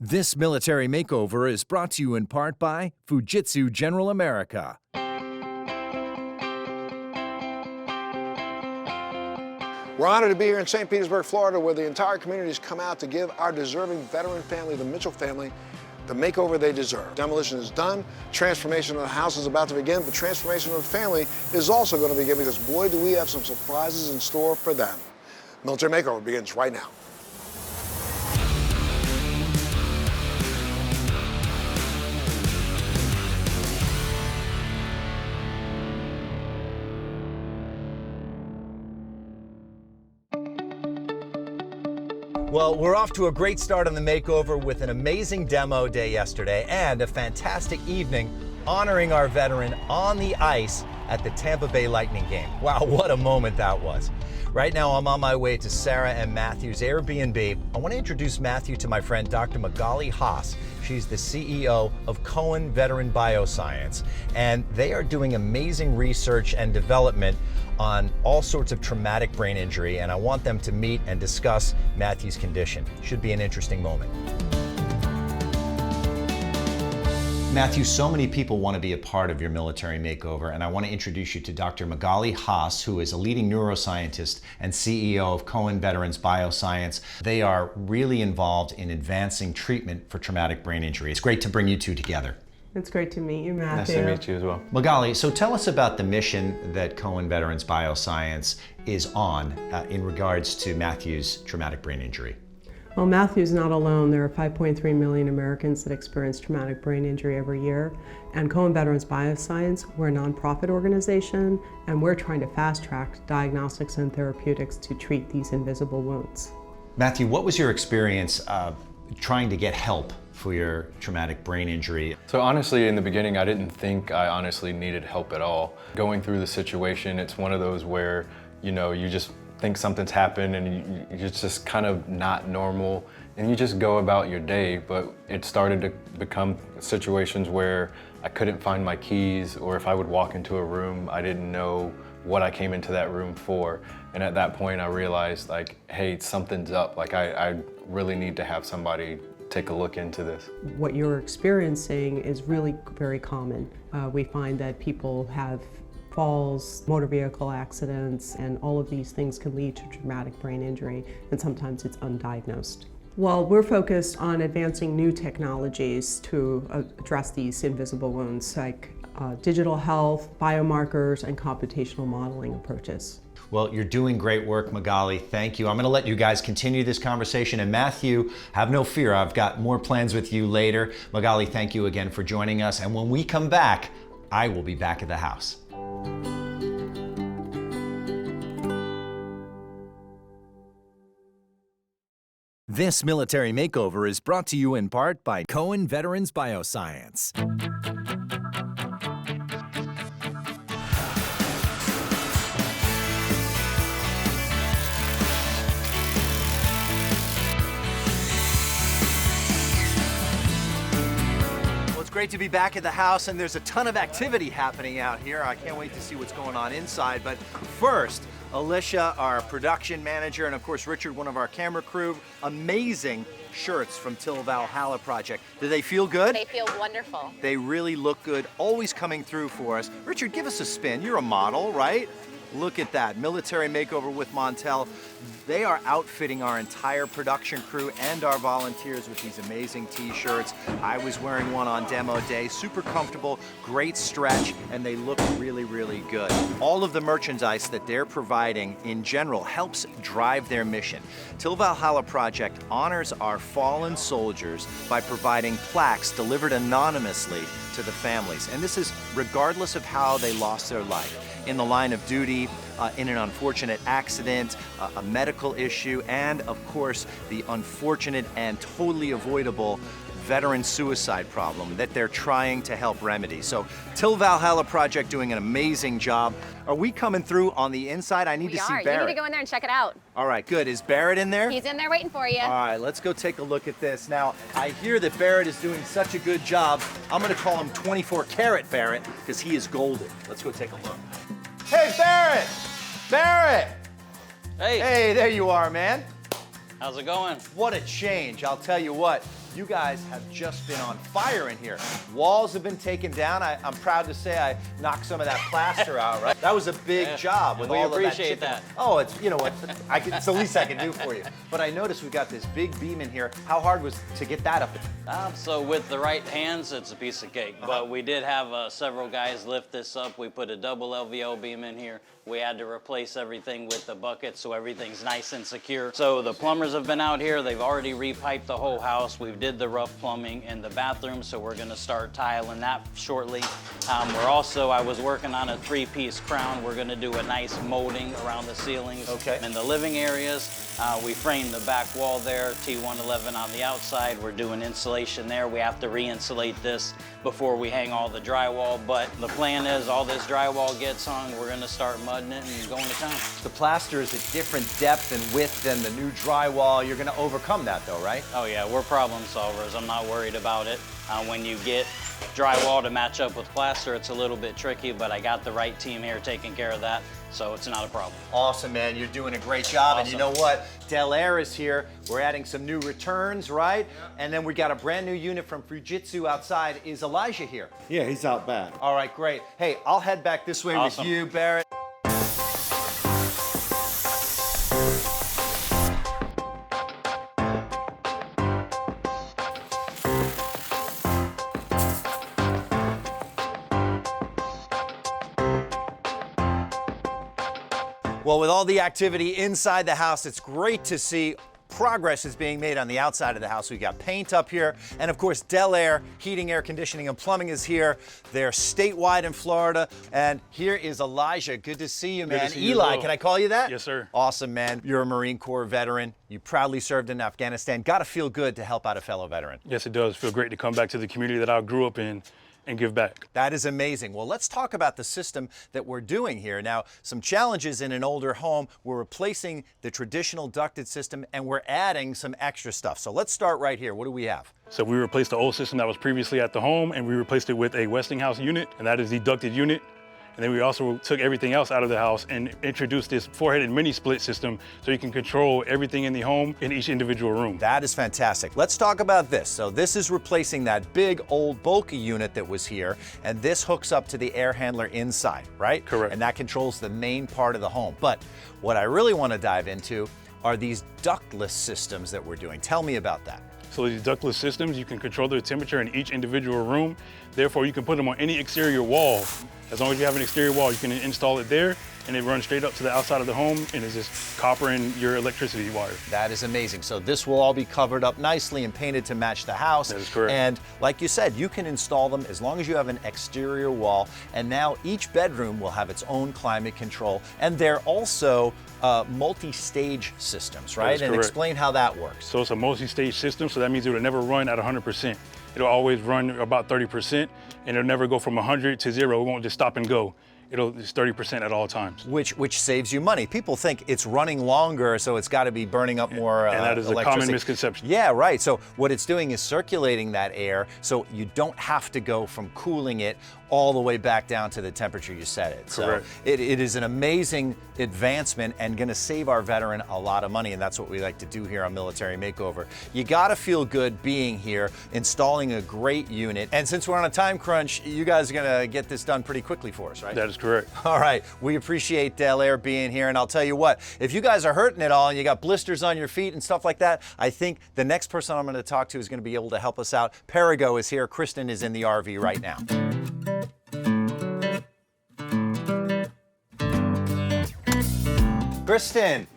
This military makeover is brought to you in part by Fujitsu General America. We're honored to be here in St. Petersburg, Florida, where the entire community has come out to give our deserving veteran family, the Mitchell family, the makeover they deserve. Demolition is done, transformation of the house is about to begin, but transformation of the family is also going to begin because boy, do we have some surprises in store for them. Military Makeover begins right now. Well, we're off to a great start on the makeover with an amazing demo day yesterday and a fantastic evening honoring our veteran on the ice at the Tampa Bay Lightning game. Wow, what a moment that was. Right now, I'm on my way to Sarah and Matthew's Airbnb. I want to introduce Matthew to my friend, Dr. Magali Haas. She's the CEO of Cohen Veterans Bioscience, and they are doing amazing research and development on all sorts of traumatic brain injury, and I want them to meet and discuss Matthew's condition. Should be an interesting moment. Matthew, so many people want to be a part of your military makeover, and I want to introduce you to Dr. Magali Haas, who is a leading neuroscientist and CEO of Cohen Veterans Bioscience. They are really involved in advancing treatment for traumatic brain injury. It's great to bring you two together. It's great to meet you, Matthew. Nice to meet you as well. Magali, so tell us about the mission that Cohen Veterans Bioscience is on in regards to Matthew's traumatic brain injury. Well, Matthew's not alone. There are 5.3 million Americans that experience traumatic brain injury every year. And Cohen Veterans Bioscience, we're a nonprofit organization, and we're trying to fast-track diagnostics and therapeutics to treat these invisible wounds. Matthew, what was your experience trying to get help for your traumatic brain injury? So honestly, in the beginning, I didn't think I honestly needed help at all. Going through the situation, it's one of those where, you know, you just think something's happened and you're just kind of not normal and you just go about your day. But it started to become situations where I couldn't find my keys, or if I would walk into a room, I didn't know what I came into that room for. And at that point I realized, like, hey, something's up. Like I really need to have somebody take a look into this. What you're experiencing is really very common. We find that people have falls, motor vehicle accidents, and all of these things can lead to traumatic brain injury, and sometimes it's undiagnosed. Well, we're focused on advancing new technologies to address these invisible wounds, like digital health, biomarkers, and computational modeling approaches. Well, you're doing great work, Magali. Thank you. I'm going to let you guys continue this conversation. And Matthew, have no fear. I've got more plans with you later. Magali, thank you again for joining us. And when we come back, I will be back at the house. This military makeover is brought to you in part by Cohen Veterans Bioscience. Great to be back at the house, and there's a ton of activity happening out here. I can't wait to see what's going on inside. But first, Alicia, our production manager, and of course Richard, one of our camera crew, amazing shirts from Til Valhalla Project. Do they feel good? They feel wonderful. They really look good, always coming through for us. Richard, give us a spin. You're a model, right? Look at that, Military Makeover with Montel. They are outfitting our entire production crew and our volunteers with these amazing t-shirts. I was wearing one on demo day, super comfortable, great stretch, and they look really, really good. All of the merchandise that they're providing in general helps drive their mission. Til Valhalla Project honors our fallen soldiers by providing plaques delivered anonymously to the families. And this is regardless of how they lost their life. In the line of duty, in an unfortunate accident, a medical issue, and of course, the unfortunate and totally avoidable veteran suicide problem that they're trying to help remedy. So Til Valhalla Project doing an amazing job. Are we coming through on the inside? I need to see Barrett. You need to go in there and check it out. All right, good. Is Barrett in there? He's in there waiting for you. All right, let's go take a look at this. Now, I hear that Barrett is doing such a good job. I'm gonna call him 24 karat Barrett because he is golden. Let's go take a look. Hey, Barrett! Barrett! Hey. Hey, there you are, man. How's it going? What a change, I'll tell you what. You guys have just been on fire in here. Walls have been taken down. I'm proud to say I knocked some of that plaster out, right? That was a big job with we all of that appreciate chicken. that. Oh, it's, you know what, it's the least I can do for you. But I noticed we've got this big beam in here. How hard was to get that up? So with the right hands, it's a piece of cake. But we did have several guys lift this up. We put a double LVL beam in here. We had to replace everything with the bucket so everything's nice and secure. So the plumbers have been out here. They've already repiped the whole house. We did the rough plumbing in the bathroom, so we're gonna start tiling that shortly. I was working on a 3-piece crown. We're gonna do a nice molding around the ceilings. Okay. In the living areas, we framed the back wall there, T111 on the outside. We're doing insulation there. We have to re-insulate this before we hang all the drywall, but the plan is all this drywall gets hung, we're gonna start mudding it and going to town. The plaster is a different depth and width than the new drywall. You're gonna overcome that though, right? Oh yeah, we're problem solvers. I'm not worried about it. When you get drywall to match up with plaster, it's a little bit tricky, but I got the right team here taking care of that, so it's not a problem. Awesome, man. You're doing a great job. Awesome. And you know what? Del Air is here. We're adding some new returns, right? Yeah. And then we got a brand new unit from Fujitsu outside. Is Elijah here? Yeah, he's out back. All right, great. Hey, I'll head back this way Awesome. with you, Barrett. Well, with all the activity inside the house, it's great to see progress is being made on the outside of the house. We've got paint up here, and of course, Del Air, heating, air conditioning, and plumbing is here. They're statewide in Florida, and here is Elijah. Good to see you, man. Good to see you as Eli, well. can I call you that? Yes, sir. Awesome, man. You're a Marine Corps veteran. You proudly served in Afghanistan. Got to feel good to help out a fellow veteran. Yes, it does feel great to come back to the community that I grew up in and give back. That is amazing. Well, let's talk about the system that we're doing here. Now, some challenges in an older home. We're replacing the traditional ducted system and we're adding some extra stuff. So let's start right here. What do we have? So we replaced the old system that was previously at the home, and we replaced it with a Westinghouse unit, and that is the ducted unit. And then we also took everything else out of the house and introduced this 4-headed mini split system so you can control everything in the home in each individual room. That is fantastic. Let's talk about this. So this is replacing that big old bulky unit that was here, and this hooks up to the air handler inside, right? Correct. And that controls the main part of the home. But what I really want to dive into are these ductless systems that we're doing. Tell me about that. So these ductless systems, you can control the temperature in each individual room. Therefore, you can put them on any exterior wall. As long as you have an exterior wall, you can install it there, and it runs straight up to the outside of the home, and it's just copper in your electricity wire. That is amazing. So this will all be covered up nicely and painted to match the house. That is correct. And like you said, you can install them as long as you have an exterior wall. And now each bedroom will have its own climate control. And they're also multi-stage systems, right? is And correct. explain how that works. So it's a multi-stage system, so that means it will never run at 100%. It'll always run about 30%, and it'll never go from 100 to 0. It won't just stop and go. It's 30% at all times. Which saves you money. People think it's running longer, so it's got to be burning up more And that is a electricity. common misconception. Yeah, right. So what it's doing is circulating that air, so you don't have to go from cooling it all the way back down to the temperature you set it. Correct. So it is an amazing advancement and going to save our veteran a lot of money, and that's what we like to do here on Military Makeover. You got to feel good being here, installing a great unit, and since we're on a time crunch, you guys are going to get this done pretty quickly for us, right? That is correct. All right, we appreciate Del Air being here, and I'll tell you what, if you guys are hurting at all and you got blisters on your feet and stuff like that, I think the next person I'm going to talk to is going to be able to help us out. Perrigo is here. Kristen is in the RV right now. Kristen,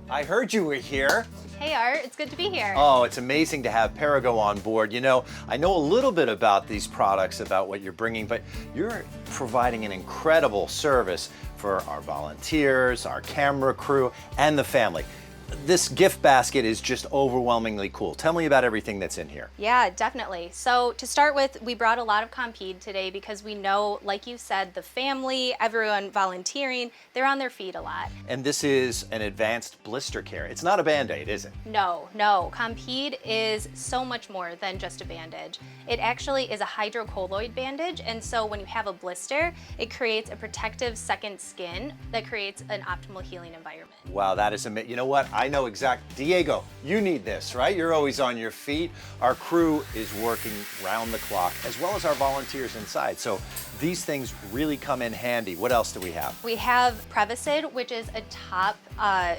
I heard you were here. Hey Art, it's good to be here. Oh, it's amazing to have Perrigo on board. You know, I know a little bit about these products, about what you're bringing, but you're providing an incredible service for our volunteers, our camera crew, and the family. This gift basket is just overwhelmingly cool. Tell me about everything that's in here. Yeah, definitely. So to start with, we brought a lot of Compeed today because we know, like you said, the family, everyone volunteering, they're on their feet a lot. And this is an advanced blister care. It's not a Band-Aid, is it? No. Compeed is so much more than just a bandage. It actually is a hydrocolloid bandage, and so when you have a blister, it creates a protective second skin that creates an optimal healing environment. Wow, that is amazing. You know what? I know Diego, you need this, right? You're always on your feet. Our crew is working round the clock, as well as our volunteers inside. So these things really come in handy. What else do we have? We have Prevacid, which is a top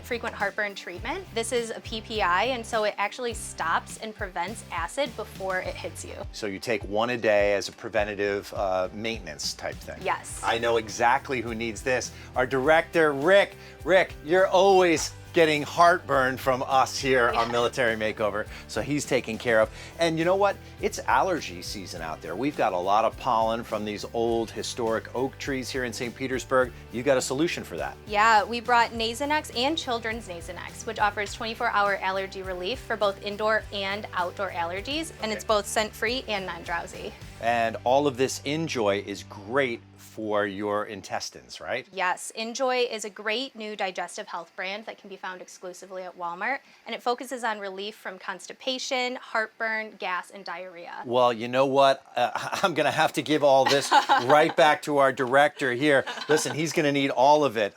frequent heartburn treatment. This is a PPI, and so it actually stops and prevents acid before it hits you. So you take one a day as a preventative maintenance type thing. Yes. I know exactly who needs this. Our director, Rick. Rick, you're always getting heartburn from us here on Military Makeover, so he's taken care of. And you know what? It's allergy season out there. We've got a lot of pollen from these old historic oak trees here in St. Petersburg. You got a solution for that. Yeah, we brought Nasonex and Children's Nasonex, which offers 24-hour allergy relief for both indoor and outdoor allergies, and it's both scent-free and non-drowsy. And all of this Enjoy is great for your intestines, right? Yes, Enjoy is a great new digestive health brand that can be found exclusively at Walmart, and it focuses on relief from constipation, heartburn, gas, and diarrhea. Well, you know what? I'm gonna have to give all this right back to our director here. Listen, he's gonna need all of it.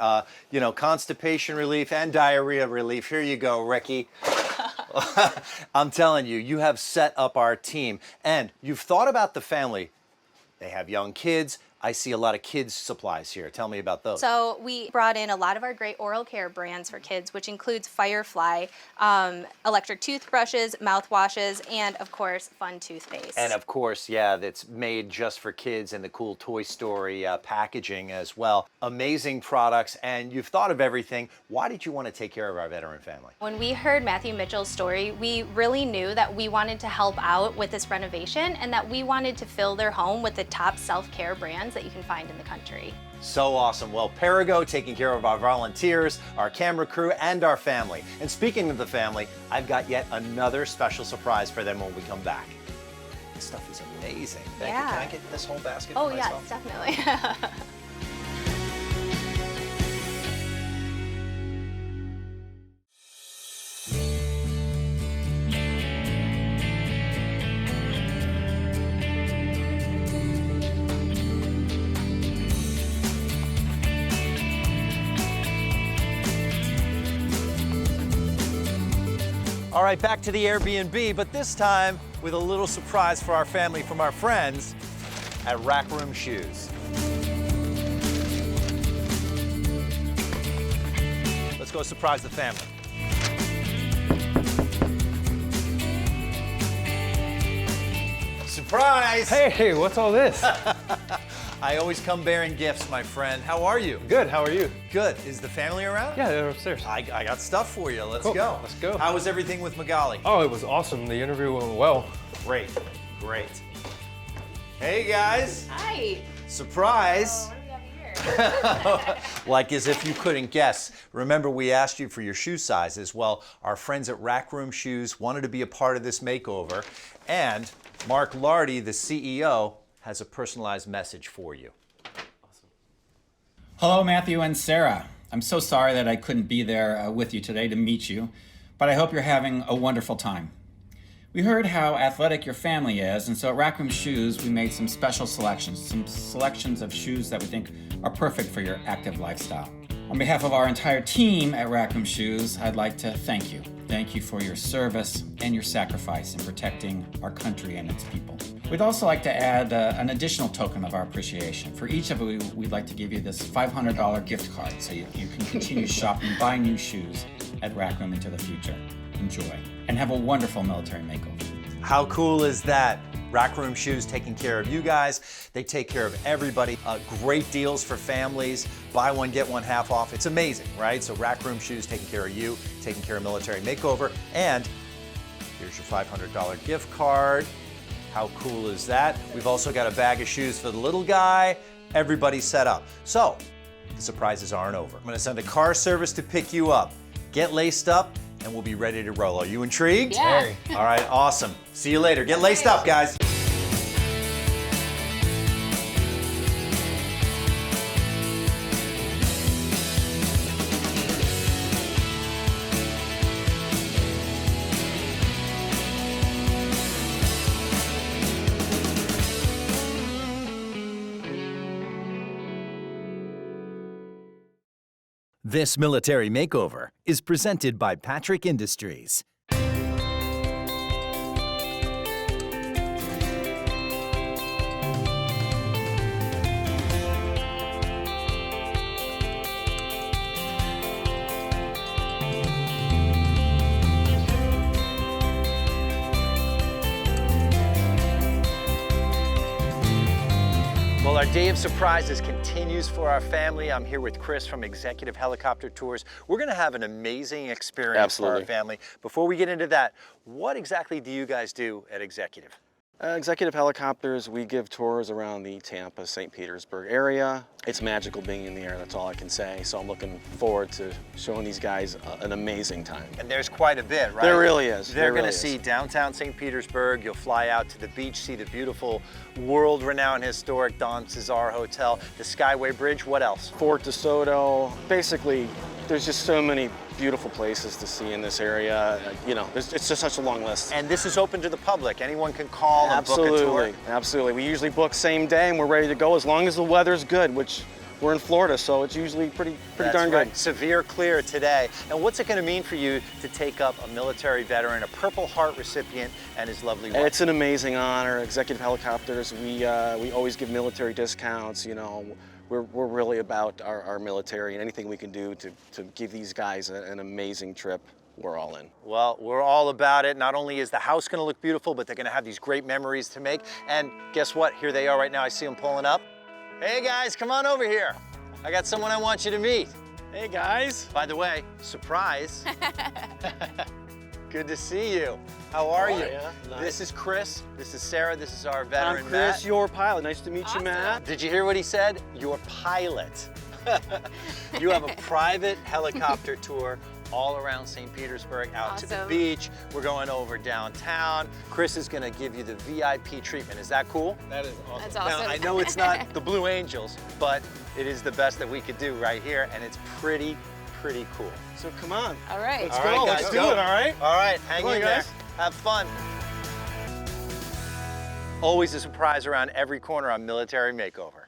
You know, constipation relief and diarrhea relief. Here you go, Ricky. I'm telling you, you have set up our team, and you've thought about the family. They have young kids. I see a lot of kids' supplies here. Tell me about those. So we brought in a lot of our great oral care brands for kids, which includes Firefly, electric toothbrushes, mouthwashes, and of course, fun toothpaste. And of course, yeah, that's made just for kids and the cool Toy Story packaging as well. Amazing products, and you've thought of everything. Why did you want to take care of our veteran family? When we heard Matthew Mitchell's story, we really knew that we wanted to help out with this renovation and that we wanted to fill their home with the top self-care brands that you can find in the country. So awesome. Well, Perrigo taking care of our volunteers, our camera crew, and our family. And speaking of the family, I've got yet another special surprise for them when we come back. This stuff is amazing. Thank you. Can I get this whole basket Oh, for yes, myself? definitely. All right, back to the Airbnb, but this time with a little surprise for our family from our friends at Rack Room Shoes. Let's go surprise the family. Surprise! Hey, what's all this? I always come bearing gifts, my friend. How are you? Good, how are you? Good. Is the family around? Yeah, they're upstairs. I got stuff for you. Let's Cool. go. Let's go. How was everything with Magali? Oh, it was awesome. The interview went well. Great, great. Hey guys. Hi. Surprise. What do we have here? Like as if you couldn't guess. Remember we asked you for your shoe sizes. Well, our friends at Rack Room Shoes wanted to be a part of this makeover, and Mark Lardy, the CEO, has a personalized message for you. Hello, Matthew and Sarah. I'm so sorry that I couldn't be there with you today to meet you, but I hope you're having a wonderful time. We heard how athletic your family is, and so at Rack Room Shoes, we made some special selections, some selections of shoes that we think are perfect for your active lifestyle. On behalf of our entire team at Rack Room Shoes, I'd like to thank you. Thank you for your service and your sacrifice in protecting our country and its people. We'd also like to add an additional token of our appreciation. For each of you, we'd like to give you this $500 gift card so you can continue shopping, buy new shoes at Rack Room into the future. Enjoy, and have a wonderful military makeover. How cool is that? Rack Room Shoes taking care of you guys. They take care of everybody. Great deals for families. Buy one, get one half off. It's amazing, right? So Rack Room Shoes taking care of you, taking care of Military Makeover. And here's your $500 gift card. How cool is that? We've also got a bag of shoes for the little guy. Everybody's set up. So the surprises aren't over. I'm gonna send a car service to pick you up. Get laced up, and we'll be ready to roll. Are you intrigued? Yeah. All right, awesome. See you later. Get laced up, guys. This Military Makeover is presented by Patrick Industries. Well, our day of surprises continues for our family. I'm here with Chris from Executive Helicopter Tours. We're going to have an amazing experience for our family. Before we get into that, what exactly do you guys do at Executive? Executive Helicopters, we give tours around the Tampa, St. Petersburg area. It's magical being in the air, that's all I can say. So I'm looking forward to showing these guys an amazing time. And there's quite a bit, right? There really is. They're going to see downtown St. Petersburg. You'll fly out to the beach, see the beautiful world-renowned historic Don Cesar Hotel, the Skyway Bridge. What else? Fort DeSoto. Basically, there's just so many beautiful places to see in this area. You know, it's just such a long list. And this is open to the public. Anyone can call and book a tour? Absolutely. We usually book same day and we're ready to go as long as the weather's good, which we're in Florida, so it's usually pretty darn good. Severe clear today. And what's it going to mean for you to take up a military veteran, a Purple Heart recipient, and his lovely wife? It's an amazing honor. Executive Helicopters, we always give military discounts, you know. We're really about our military, and anything we can do to give these guys an amazing trip, we're all in. Well, we're all about it. Not only is the house going to look beautiful, but they're going to have these great memories to make. And guess what? Here they are right now. I see them pulling up. Hey guys, come on over here. I got someone I want you to meet. Hey guys. By the way, surprise. Good to see you. How are you? Nice. This is Chris. This is Sarah. This is our veteran, I'm Chris, Matt. your pilot. Nice to meet you, Matt. Did you hear what he said? Your pilot. You have a private helicopter tour all around St. Petersburg, out to the beach. We're going over downtown. Chris is gonna give you the VIP treatment. Is that cool? That is awesome. That's awesome. Now, I know it's not the Blue Angels, but it is the best that we could do right here, and it's pretty cool. So come on. All right. Let's go. Let's do it, all right? All right, hang in there. guys. Have fun. Always a surprise around every corner on Military Makeover.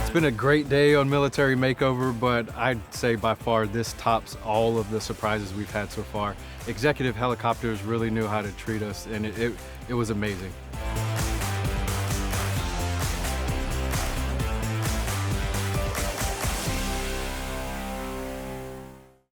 It's been a great day on Military Makeover, but I'd say by far this tops all of the surprises we've had so far. Executive Helicopters really knew how to treat us, and it was amazing.